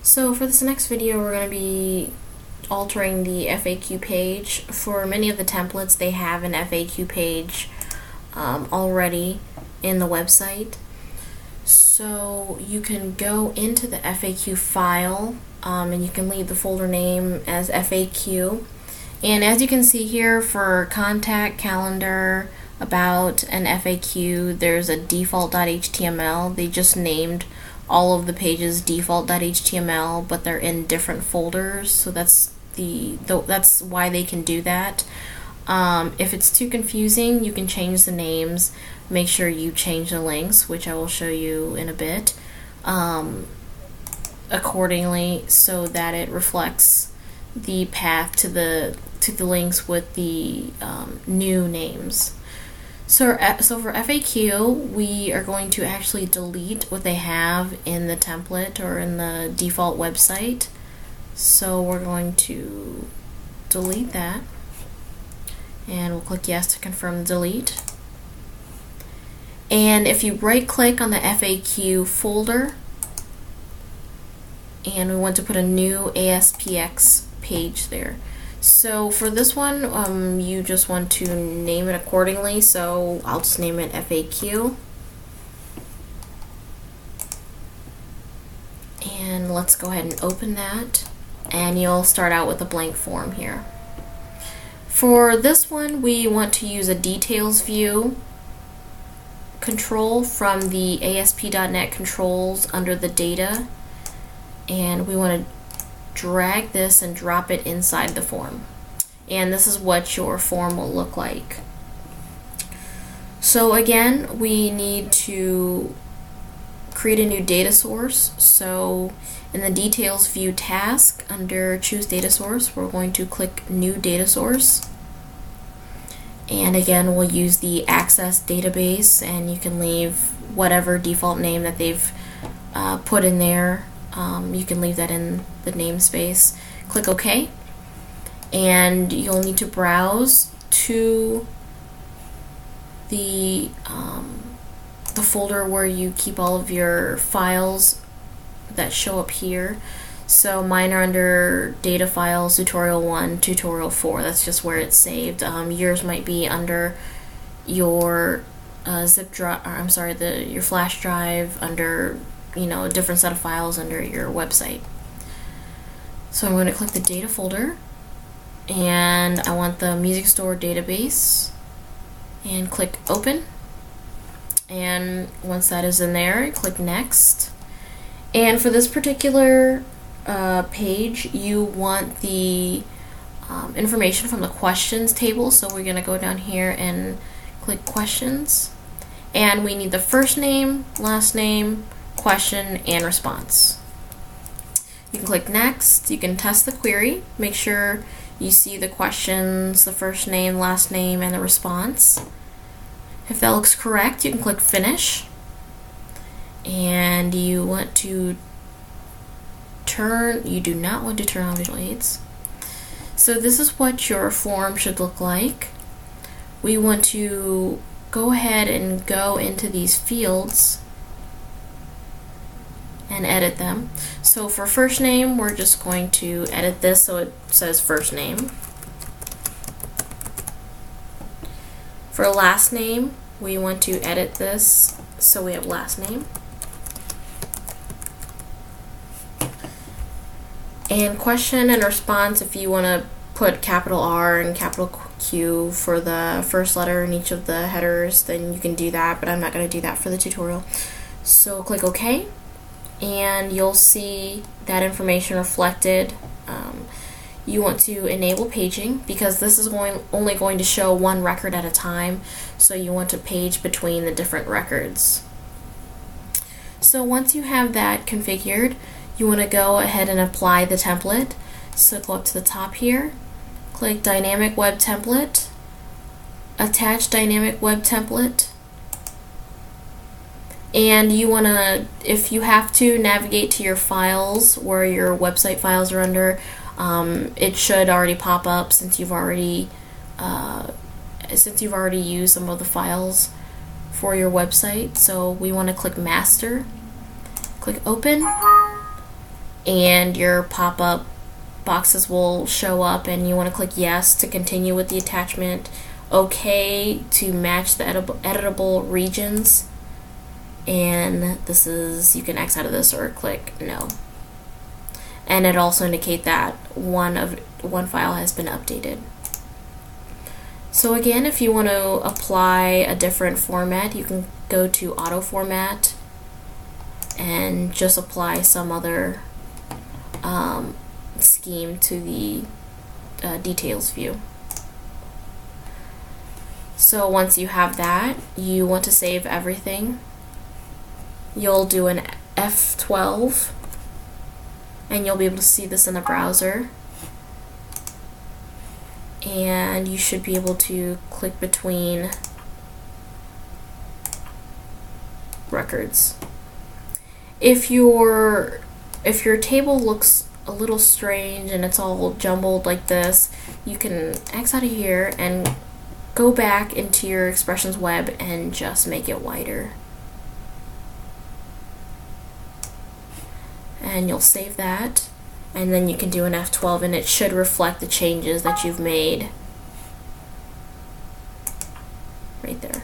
So for this next video, we're going to be altering the FAQ page. For many of the templates, they have an FAQ page already in the website. So you can go into the FAQ file and you can leave the folder name as FAQ. And as you can see here, for contact, calendar, about, and FAQ, there's a default.html. They just named all of the pages default.html, but they're in different folders, so that's why they can do that. If it's too confusing, you can change the names. Make sure you change the links, which I will show you in a bit, accordingly, so that it reflects the path to the links with the new names. So for FAQ, we are going to actually delete what they have in the template or in the default website. So we're going to delete that, and we'll click yes to confirm the delete. And if you right click on the FAQ folder, and we want to put a new ASPX page there. So for this one, you just want to name it accordingly, so I'll just name it FAQ. And let's go ahead and open that, and you'll start out with a blank form here. For this one, we want to use a details view control from the ASP.NET controls under the data, and we want to drag this and drop it inside the form. And this is what your form will look like. So again, we need to create a new data source. So in the details view task under choose data source, we're going to click new data source. And again, we'll use the access database, and you can leave whatever default name that they've put in there. You can leave that in the namespace. Click OK, and you'll need to browse to the folder where you keep all of your files that show up here. So mine are under data files, tutorial 1, tutorial 4. That's just where it's saved. Yours might be under your zip drive, or I'm sorry, your flash drive, under a different set of files under your website. So I'm going to click the data folder, and I want the music store database, and click open. And once that is in there, click next. And for this particular page, you want the information from the questions table, so we're going to go down here and click questions, and we need the first name, last name, question, and response. You can click next. You can test the query, make sure you see the questions, the first name, last name, and the response. If that looks correct, you can click finish, and you do not want to turn on visual aids. So this is what your form should look like. We want to go ahead and go into these fields and edit them. So for first name, we're just going to edit this so it says first name. For last name, we want to edit this so we have last name. And question and response, if you want to put capital R and capital Q for the first letter in each of the headers, then you can do that, but I'm not going to do that for the tutorial. So click OK, and you'll see that information reflected. You want to enable paging, because this is only going to show one record at a time, so you want to page between the different records. So once you have that configured, you want to go ahead and apply the template. So go up to the top here, click Dynamic Web Template, attach Dynamic Web Template, and you want to, if you have to, navigate to your files where your website files are under. It should already pop up since you've already used some of the files for your website. So we want to click Master, click Open, and your pop-up boxes will show up, and you want to click yes to continue with the attachment, OK to match the editable regions, and this is, you can X out of this or click no. And it also indicate that one file has been updated. So again, if you want to apply a different format, you can go to auto format and just apply some other scheme to the details view. So once you have that, you want to save everything. You'll do an F12 and you'll be able to see this in the browser, and you should be able to click between records. If your table looks a little strange and it's all jumbled like this, you can X out of here and go back into your Expressions web and just make it wider. And you'll save that, and then you can do an F12 and it should reflect the changes that you've made right there.